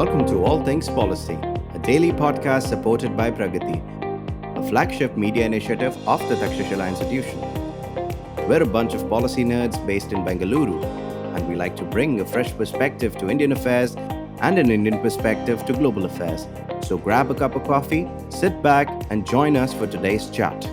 Welcome to All Things Policy, a daily podcast supported by Pragati, a flagship media initiative of the Takshashila Institution. We're a bunch of policy nerds based in Bengaluru, and we like to bring a fresh perspective to Indian affairs and an Indian perspective to global affairs. So grab a cup of coffee, sit back, and join us for today's chat.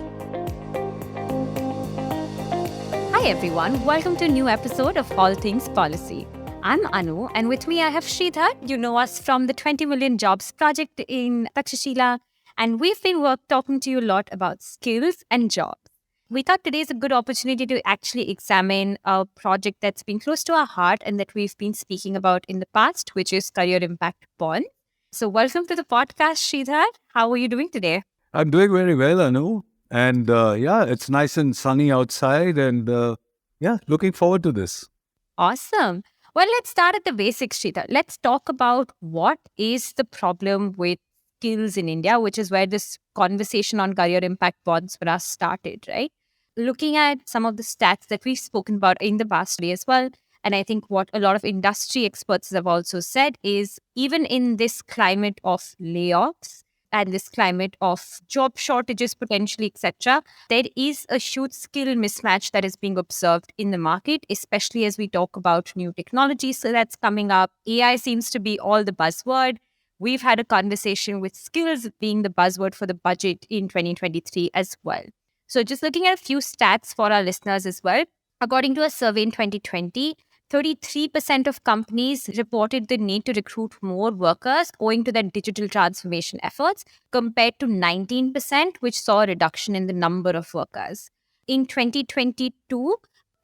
Hi everyone, welcome to a new episode of All Things Policy. I'm Anu, and with me I have Sridhar. You know us from the 20 Million Jobs project in Takshashila, and we've been talking to you a lot about skills and jobs. We thought today is a good opportunity to actually examine a project that's been close to our heart and that we've been speaking about in the past, which is Career Impact Bond. So welcome to the podcast, Sridhar. How are you doing today? I'm doing very well, Anu. And it's nice and sunny outside and looking forward to this. Awesome. Well, let's start at the basics, Sridhar. Let's talk about what is the problem with skills in India, which is where this conversation on career impact bonds for us started, right? Looking at some of the stats that we've spoken about in the past day as well, and I think what a lot of industry experts have also said is even in this climate of layoffs, and this climate of job shortages potentially, etc., there is a huge skill mismatch that is being observed in the market, especially as we talk about new technologies that's coming up. AI seems to be all the buzzword. We've had a conversation with skills being the buzzword for the budget in 2023 as well. So just looking at a few stats for our listeners as well. According to a survey in 2020, 33% of companies reported the need to recruit more workers owing to their digital transformation efforts, compared to 19%, which saw a reduction in the number of workers. In 2022,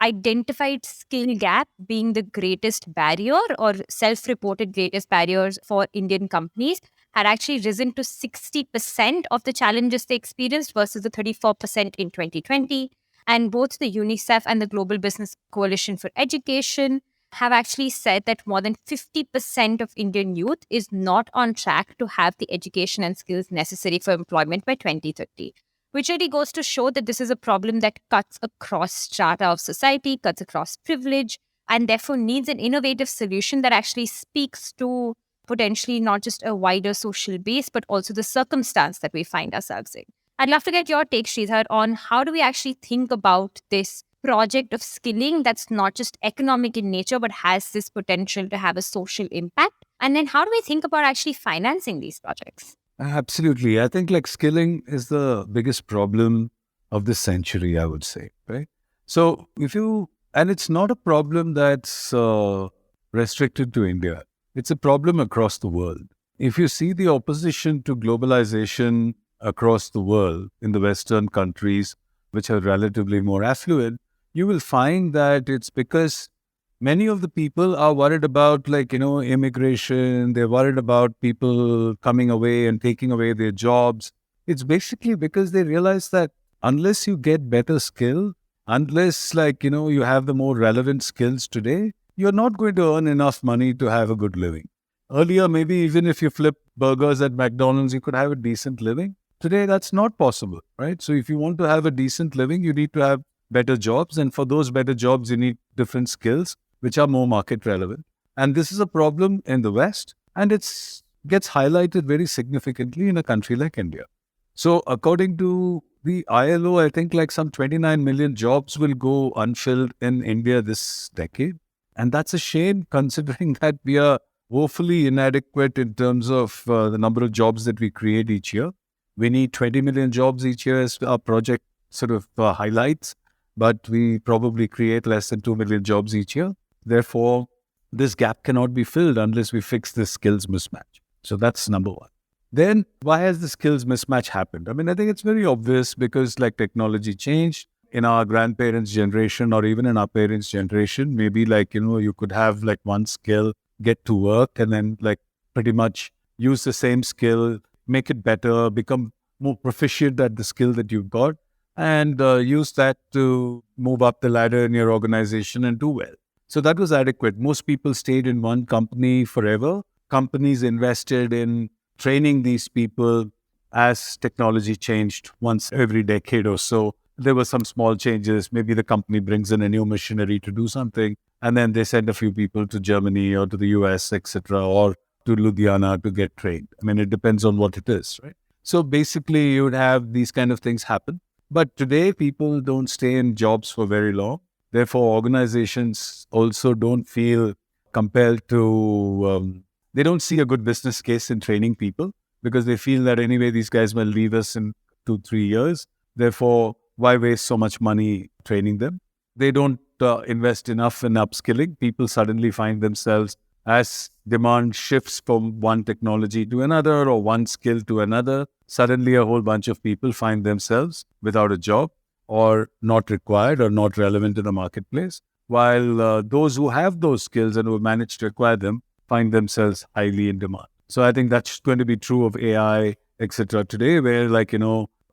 identified skill gap being the greatest barrier or self-reported greatest barriers for Indian companies had actually risen to 60% of the challenges they experienced versus the 34% in 2020. And both the UNICEF and the Global Business Coalition for Education have actually said that more than 50% of Indian youth is not on track to have the education and skills necessary for employment by 2030, which really goes to show that this is a problem that cuts across strata of society, cuts across privilege, and therefore needs an innovative solution that actually speaks to potentially not just a wider social base, but also the circumstance that we find ourselves in. I'd love to get your take, Sridhar, on how do we actually think about this project of skilling that's not just economic in nature, but has this potential to have a social impact? And then how do we think about actually financing these projects? Absolutely. I think skilling is the biggest problem of this century, I would say, right? So and it's not a problem that's restricted to India. It's a problem across the world. If you see the opposition to globalization across the world in the Western countries, which are relatively more affluent, you will find that it's because many of the people are worried about immigration. They're worried about people coming away and taking away their jobs. It's basically because they realize that unless you get better skill, unless you have the more relevant skills today, you're not going to earn enough money to have a good living. Earlier, maybe even if you flip burgers at McDonald's, you could have a decent living. Today, that's not possible, right? So if you want to have a decent living, you need to have better jobs. And for those better jobs, you need different skills, which are more market relevant. And this is a problem in the West. And it gets highlighted very significantly in a country like India. So according to the ILO, I think some 29 million jobs will go unfilled in India this decade. And that's a shame considering that we are woefully inadequate in terms of the number of jobs that we create each year. We need 20 million jobs each year as our project sort of highlights, but we probably create less than 2 million jobs each year. Therefore, this gap cannot be filled unless we fix this skills mismatch. So that's number one. Then, why has the skills mismatch happened? I mean, I think it's very obvious because technology changed in our grandparents' generation or even in our parents' generation. Maybe you could have one skill, get to work and then pretty much use the same skill, make it better, become more proficient at the skill that you've got, and use that to move up the ladder in your organization and do well. So that was adequate. Most people stayed in one company forever. Companies invested in training these people as technology changed once every decade or so. There were some small changes. Maybe the company brings in a new machinery to do something, and then they send a few people to Germany or to the US, etc., or to Ludhiana to get trained. I mean, it depends on what it is, right? So basically, you would have these kind of things happen. But today, people don't stay in jobs for very long. Therefore, organizations also don't feel compelled to, they don't see a good business case in training people because they feel that anyway, these guys will leave us in 2-3 years. Therefore, why waste so much money training them? They don't invest enough in upskilling. People suddenly find themselves, as demand shifts from one technology to another or one skill to another, suddenly a whole bunch of people find themselves without a job or not required or not relevant in the marketplace, while those who have those skills and who have managed to acquire them find themselves highly in demand. So I think that's going to be true of AI, etc. today, where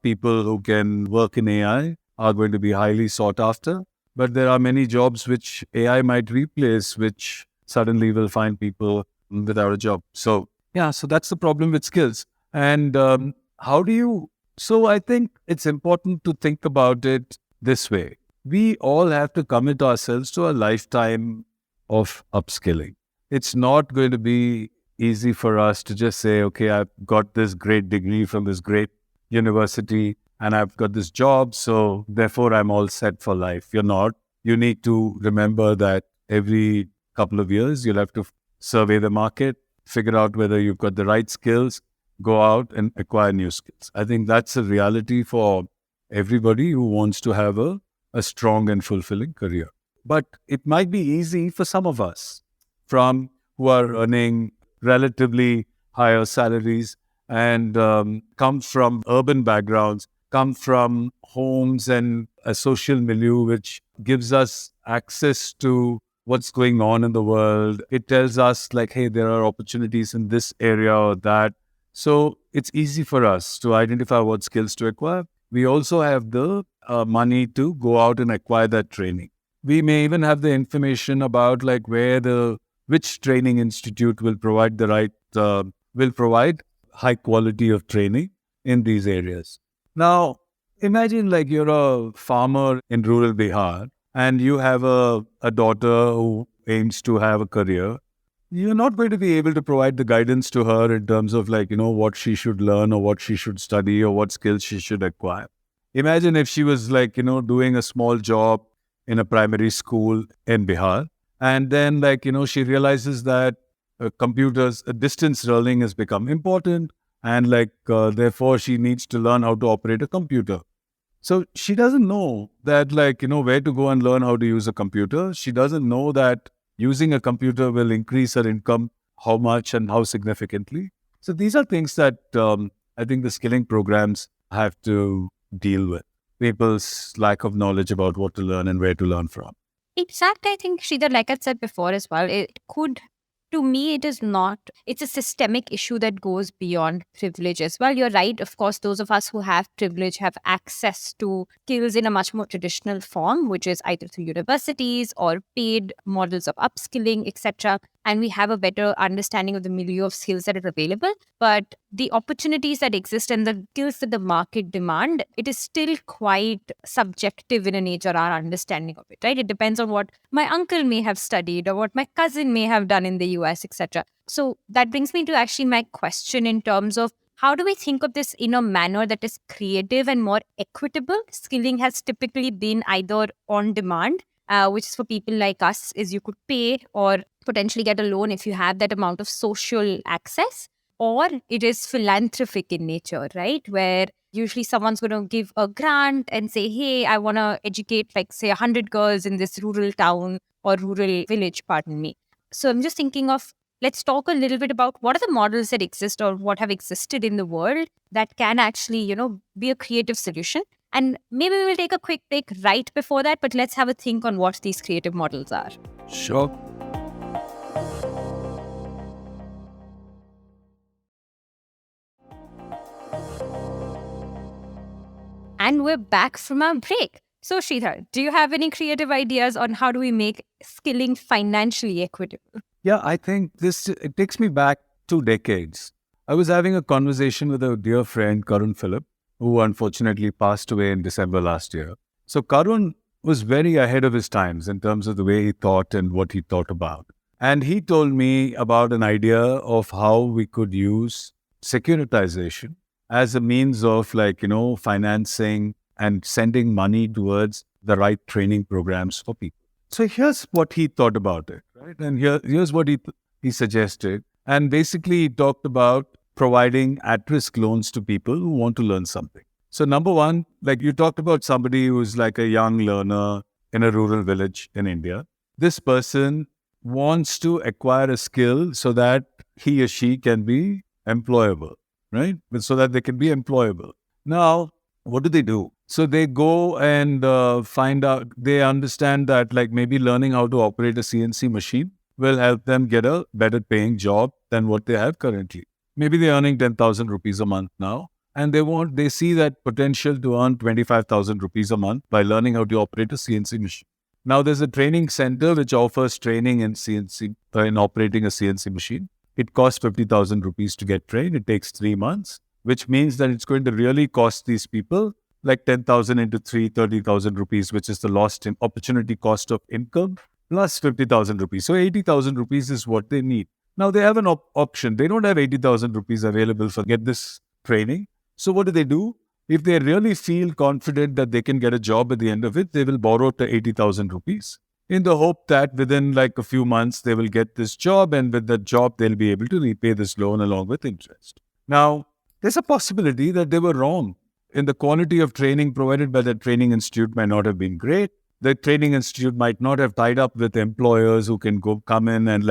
people who can work in AI are going to be highly sought after. But there are many jobs which AI might replace, which suddenly will find people without a job. So that's the problem with skills. And so I think it's important to think about it this way. We all have to commit ourselves to a lifetime of upskilling. It's not going to be easy for us to just say, okay, I've got this great degree from this great university and I've got this job, so therefore I'm all set for life. You're not. You need to remember that every couple of years you'll have to survey the market, figure out whether you've got the right skills, go out and acquire new skills. I think that's a reality for everybody who wants to have a strong and fulfilling career. But it might be easy for some of us who are earning relatively higher salaries and come from urban backgrounds, come from homes and a social milieu which gives us access to what's going on in the world. It tells us hey, there are opportunities in this area or that. So it's easy for us to identify what skills to acquire. We also have the money to go out and acquire that training. We may even have the information about which training institute will provide high quality of training in these areas. Now, imagine you're a farmer in rural Bihar and you have a daughter who aims to have a career. You're not going to be able to provide the guidance to her in terms of what she should learn or what she should study or what skills she should acquire. Imagine if she was doing a small job in a primary school in Bihar, and then she realizes that distance learning has become important, and therefore she needs to learn how to operate a computer. So she doesn't know that where to go and learn how to use a computer. She doesn't know that using a computer will increase her income, how much and how significantly. So these are things that I think the skilling programs have to deal with. People's lack of knowledge about what to learn and where to learn from. Exactly. I think, Sridhar, like I said before as well, to me, it is not, it's a systemic issue that goes beyond privilege as well. You're right. Of course, those of us who have privilege have access to skills in a much more traditional form, which is either through universities or paid models of upskilling, etc. And we have a better understanding of the milieu of skills that are available. But the opportunities that exist and the skills that the market demand, it is still quite subjective in a nature, our understanding of it, right? It depends on what my uncle may have studied or what my cousin may have done in the US, etc. So that brings me to actually my question in terms of how do we think of this in a manner that is creative and more equitable? Skilling has typically been either on demand, which is for people like us, is you could pay or potentially get a loan if you have that amount of social access, or it is philanthropic in nature, right? Where usually someone's going to give a grant and say, hey, I want to educate, say 100 girls in this rural town or rural village, pardon me. So I'm just thinking of, let's talk a little bit about what are the models that exist or what have existed in the world that can actually, be a creative solution. And maybe we will take a quick break right before that, but let's have a think on what these creative models are. Sure. And we're back from our break. So, Sridhar, do you have any creative ideas on how do we make skilling financially equitable? Yeah, I think it takes me back 2 decades. I was having a conversation with a dear friend, Karun Philip, who unfortunately passed away in December last year. So Karun was very ahead of his times in terms of the way he thought and what he thought about. And he told me about an idea of how we could use securitization as a means of financing and sending money towards the right training programs for people. So here's what he thought about it, right? And here's what he suggested. And basically, he talked about providing at-risk loans to people who want to learn something. So number one, like you talked about somebody who's like a young learner in a rural village in India. This person wants to acquire a skill so that he or she can be employable, right? So that they can be employable. Now, what do? So they go and find out, they understand that like maybe learning how to operate a CNC machine will help them get a better paying job than what they have currently. Maybe they're earning 10,000 rupees a month now, and they see that potential to earn 25,000 rupees a month by learning how to operate a CNC machine. Now there's a training center which offers training in CNC, in operating a CNC machine. It costs 50,000 rupees to get trained. It takes 3 months, which means that it's going to really cost these people like 10,000 into 30,000 rupees, which is the lost opportunity cost of income, plus 50,000 rupees. So 80,000 rupees is what they need. Now they have an option. They don't have 80,000 rupees available for get this training. So what do? If they really feel confident that they can get a job at the end of it, they will borrow the 80,000 rupees in the hope that within like a few months, they will get this job, and with that job, they'll be able to repay this loan along with interest. Now, there's a possibility that they were wrong. And the quality of training provided by the training institute might not have been great. The training institute might not have tied up with employers who can come in and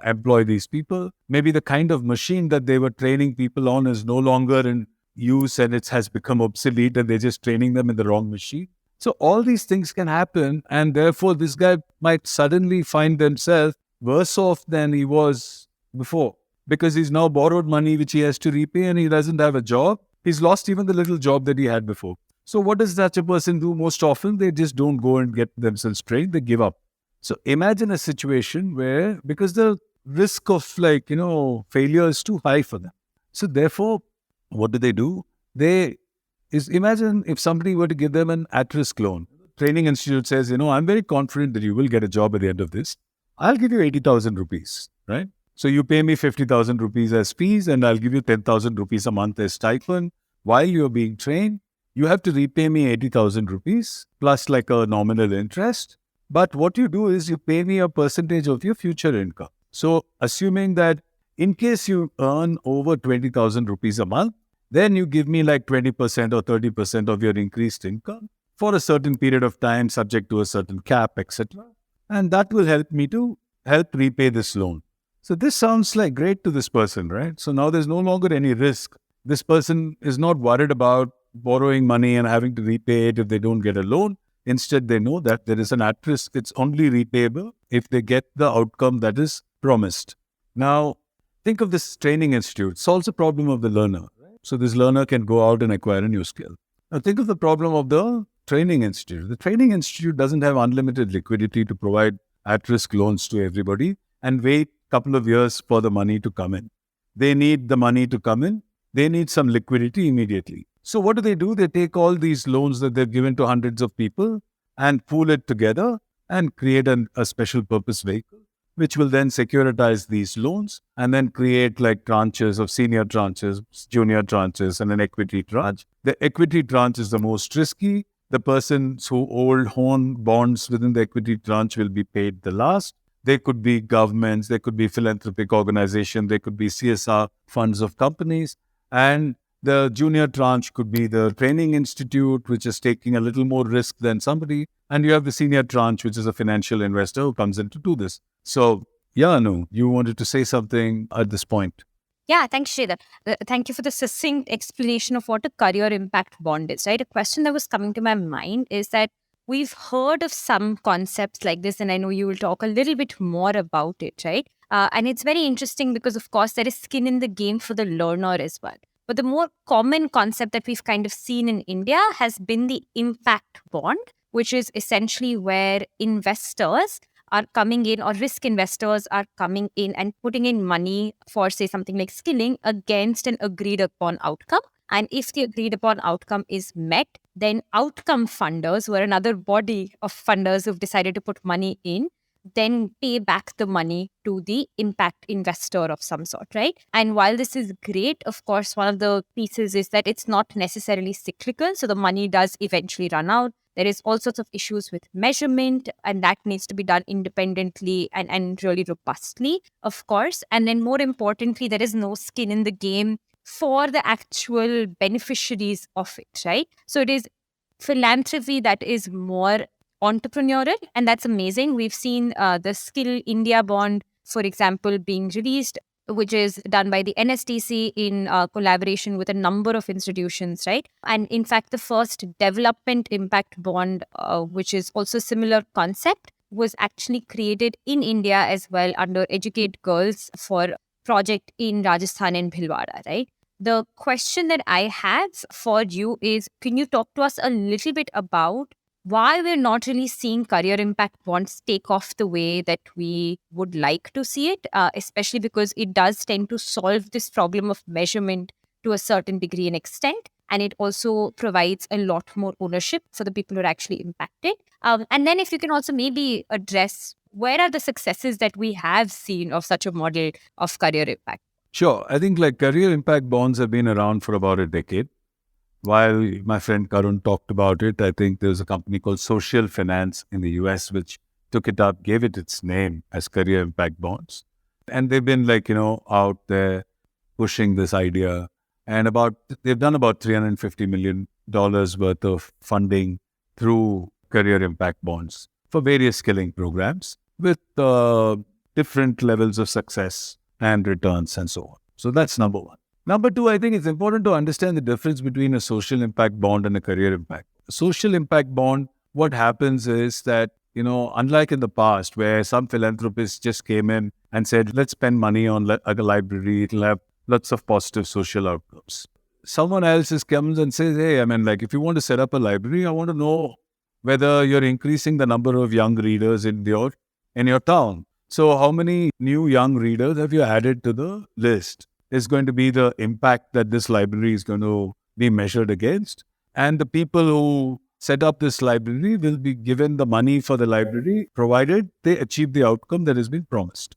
employ these people. Maybe the kind of machine that they were training people on is no longer in use and it has become obsolete and they're just training them in the wrong machine. So all these things can happen, and therefore this guy might suddenly find himself worse off than he was before because he's now borrowed money which he has to repay and he doesn't have a job. He's lost even the little job that he had before. So what does such a person do most often? They just don't go and get themselves trained. They give up. So imagine a situation where, because the risk of failure is too high for them. So therefore, what do? Imagine if somebody were to give them an at-risk loan. Training institute says, I'm very confident that you will get a job at the end of this. I'll give you 80,000 rupees, right? So you pay me 50,000 rupees as fees and I'll give you 10,000 rupees a month as stipend. While you're being trained, you have to repay me 80,000 rupees plus like a nominal interest. But what you do is you pay me a percentage of your future income. So assuming that in case you earn over 20,000 rupees a month, then you give me like 20% or 30% of your increased income for a certain period of time, subject to a certain cap, etc. And that will help me to help repay this loan. So this sounds like great to this person, right? So now there's no longer any risk. This person is not worried about borrowing money and having to repay it if they don't get a loan. Instead, they know that there is an at-risk. It's only repayable if they get the outcome that is promised. Now, think of this training institute. Solves the problem of the learner. So this learner can go out and acquire a new skill. Now think of the problem of the training institute. The training institute doesn't have unlimited liquidity to provide at-risk loans to everybody and wait a couple of years for the money to come in. They need the money to come in. They need some liquidity immediately. So what do? They take all these loans that they've given to hundreds of people and pool it together and create a special purpose vehicle, which will then securitize these loans and then create like tranches of senior tranches, junior tranches, and an equity tranche. The equity tranche is the most risky. The persons who own bonds within the equity tranche will be paid the last. They could be governments, they could be philanthropic organizations, they could be CSR funds of companies. And the junior tranche could be the training institute, which is taking a little more risk than somebody. And you have the senior tranche, which is a financial investor who comes in to do this. So, yeah, Anu, you wanted to say something at this point. Yeah, thanks, Sridhar. Thank you for the succinct explanation of what a career impact bond is, right? A question that was coming to my mind is that we've heard of some concepts like this, and I know you will talk a little bit more about it, right? And it's very interesting because, of course, there is skin in the game for the learner as well. But the more common concept that we've kind of seen in India has been the impact bond, which is essentially where investors are coming in, or risk investors are coming in and putting in money for, say, something like skilling against an agreed upon outcome. And if the agreed upon outcome is met, then outcome funders, who are another body of funders who've decided to put money in, then pay back the money to the impact investor of some sort, right? And while this is great, of course, one of the pieces is that it's not necessarily cyclical. So the money does eventually run out. There is all sorts of issues with measurement, and that needs to be done independently and really robustly, of course. And then more importantly, there is no skin in the game for the actual beneficiaries of it, right? So it is philanthropy that is more entrepreneurial, and that's amazing. We've seen the Skill India bond, for example, being released, which is done by the NSTC in collaboration with a number of institutions, right? And in fact, the first development impact bond, which is also a similar concept, was actually created in India as well under Educate Girls for project in Rajasthan and Bhilwara, right? The question that I have for you is, can you talk to us a little bit about why we're not really seeing career impact bonds take off the way that we would like to see it, especially because it does tend to solve this problem of measurement to a certain degree and extent. And it also provides a lot more ownership for the people who are actually impacted. And then if you can also maybe address where are the successes that we have seen of such a model of career impact? Sure. I think like career impact bonds have been around for about a decade. While my friend Karun talked about it, I think there's a company called Social Finance in the US which took it up, gave it its name as career impact bonds. And they've been out there pushing this idea. And they've done about $350 million worth of funding through career impact bonds for various skilling programs with different levels of success and returns and so on. So that's number one. Number two, I think it's important to understand the difference between a social impact bond and a career impact. A social impact bond, what happens is that, unlike in the past where some philanthropists just came in and said, let's spend money on a library, it'll have lots of positive social outcomes. Someone else just comes and says, hey, if you want to set up a library, I want to know whether you're increasing the number of young readers in your town. So how many new young readers have you added to the list? Is going to be the impact that this library is going to be measured against. And the people who set up this library will be given the money for the library, provided they achieve the outcome that has been promised.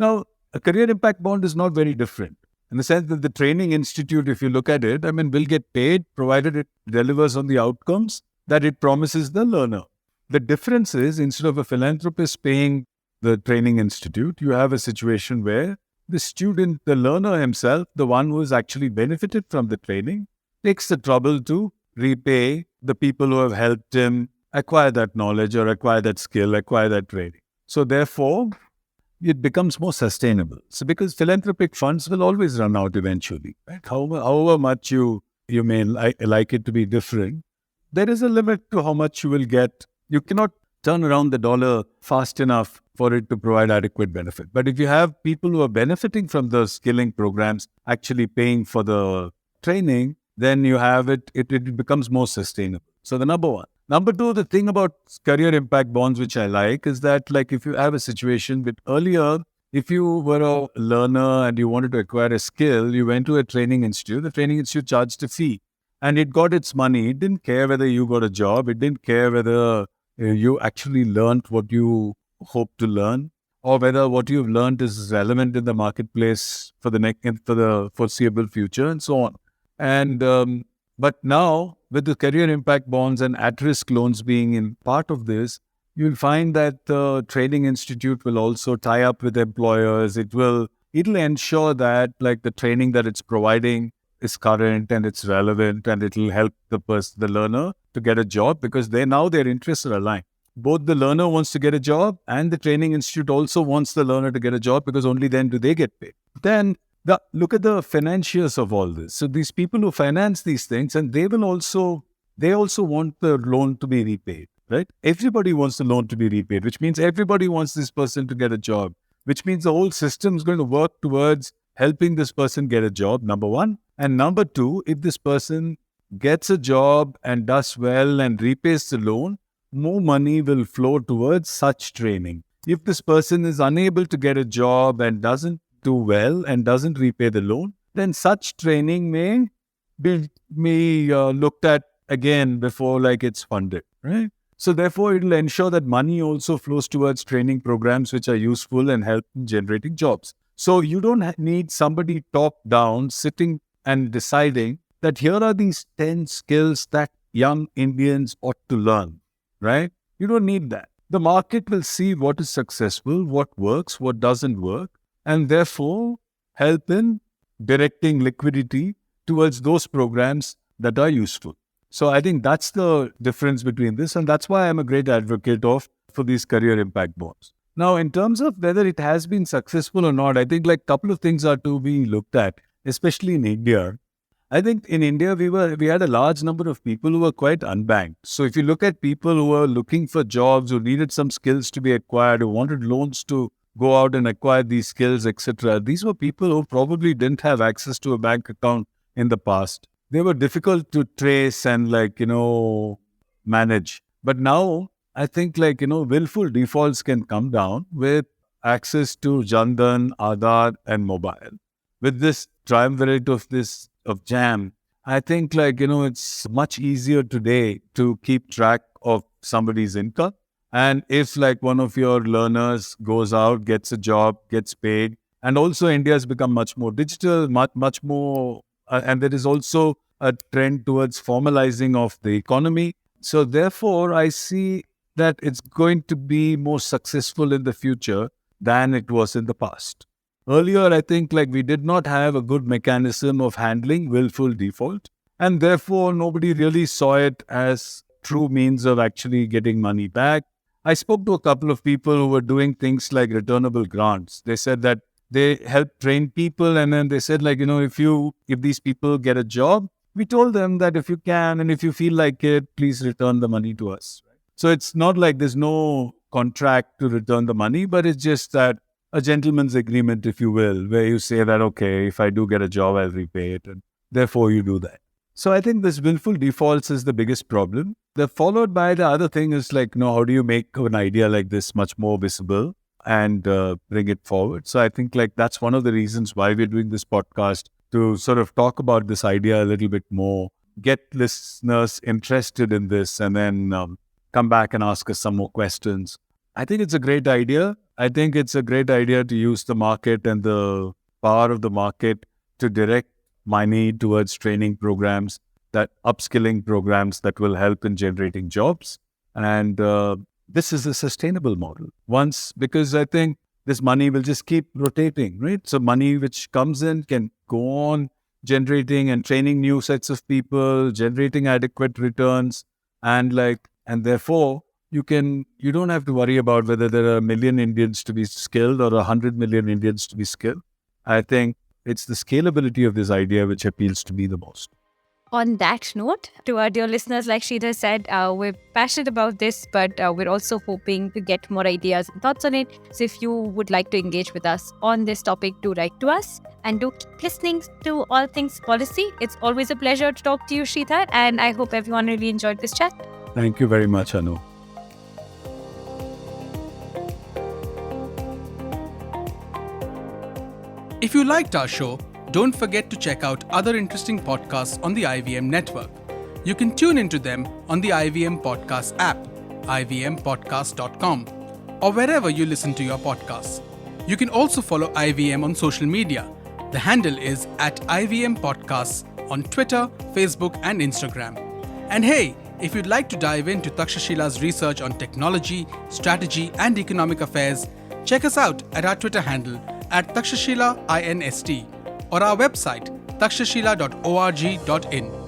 Now, a career impact bond is not very different in the sense that the training institute, if you look at it, will get paid provided it delivers on the outcomes that it promises the learner. The difference is, instead of a philanthropist paying the training institute, you have a situation where the student, the learner himself, the one who has actually benefited from the training, takes the trouble to repay the people who have helped him acquire that knowledge or acquire that skill, acquire that training. So therefore, it becomes more sustainable. So because philanthropic funds will always run out eventually, right? However much you may like it to be different, there is a limit to how much you will get. You cannot turn around the dollar fast enough for it to provide adequate benefit. But if you have people who are benefiting from the skilling programs actually paying for the training, then you have it becomes more sustainable. So the number one. Number two, the thing about career impact bonds, which I like, is that if you have a situation with earlier, if you were a learner and you wanted to acquire a skill, you went to a training institute, the training institute charged a fee and it got its money. It didn't care whether you got a job. It didn't care whether you actually learned what you hope to learn, or whether what you've learned is relevant in the marketplace for the foreseeable future, and so on. And but now, with the career impact bonds and at-risk loans being in part of this, you'll find that the training institute will also tie up with employers. It'll ensure that the training that it's providing is current and it's relevant, and it'll help the learner to get a job, because their interests are aligned. Both the learner wants to get a job and the training institute also wants the learner to get a job, because only then do they get paid. Then look at the financiers of all this. So these people who finance these things, and they also want the loan to be repaid, right? Everybody wants the loan to be repaid, which means everybody wants this person to get a job, which means the whole system is going to work towards helping this person get a job, number one. And number two, if this person gets a job and does well and repays the loan, more money will flow towards such training. If this person is unable to get a job and doesn't do well and doesn't repay the loan, then such training may be looked at again before it's funded, right? So therefore, it will ensure that money also flows towards training programs which are useful and help in generating jobs. So you don't need somebody top down sitting and deciding that here are these 10 skills that young Indians ought to learn, right? You don't need that. The market will see what is successful, what works, what doesn't work, and therefore help in directing liquidity towards those programs that are useful. So I think that's the difference between this, and that's why I'm a great advocate for these career impact bonds. Now, in terms of whether it has been successful or not, I think like a couple of things are to be looked at, especially in India. I think in India, we had a large number of people who were quite unbanked. So if you look at people who were looking for jobs, who needed some skills to be acquired, who wanted loans to go out and acquire these skills, etc., these were people who probably didn't have access to a bank account in the past. They were difficult to trace and manage. But now I think willful defaults can come down with access to Jandan, Aadhaar and mobile. With this triumvirate of JAM, I think it's much easier today to keep track of somebody's income. And if one of your learners goes out, gets a job, gets paid, and also India has become much more digital, much more, and there is also a trend towards formalizing of the economy. So therefore, I see that it's going to be more successful in the future than it was in the past. Earlier, I think we did not have a good mechanism of handling willful default, and therefore nobody really saw it as true means of actually getting money back. I spoke to a couple of people who were doing things like returnable grants. They said that they help train people, and then they said if these people get a job, we told them that if you can and if you feel like it, please return the money to us. So it's not like there's no contract to return the money, but it's just that a gentleman's agreement, if you will, where you say that, okay, if I do get a job, I'll repay it. And therefore you do that. So I think this willful defaults is the biggest problem. Followed by the other thing is how do you make an idea like this much more visible and bring it forward? So I think that's one of the reasons why we're doing this podcast, to sort of talk about this idea a little bit more, get listeners interested in this, and then come back and ask us some more questions. I think it's a great idea. I think it's a great idea to use the market and the power of the market to direct money towards training programs, that upskilling programs that will help in generating jobs. And this is a sustainable model. Because I think this money will just keep rotating, right? So money which comes in can go on generating and training new sets of people, generating adequate returns, and therefore you don't have to worry about whether there are 1 million Indians to be skilled or 100 million Indians to be skilled. I think it's the scalability of this idea which appeals to me the most. On that note, to our dear listeners, like Sridhar said, we're passionate about this, but we're also hoping to get more ideas and thoughts on it. So if you would like to engage with us on this topic, do write to us and do keep listening to All Things Policy. It's always a pleasure to talk to you, Sridhar, and I hope everyone really enjoyed this chat. Thank you very much, Anu. If you liked our show, don't forget to check out other interesting podcasts on the IVM network. You can tune into them on the IVM Podcast app, ivmpodcast.com, or wherever you listen to your podcasts. You can also follow IVM on social media. The handle is @IVM Podcasts on Twitter, Facebook, and Instagram. And hey, if you'd like to dive into Takshashila's research on technology, strategy, and economic affairs, check us out at our Twitter handle @Takshashila INST or our website takshashila.org.in.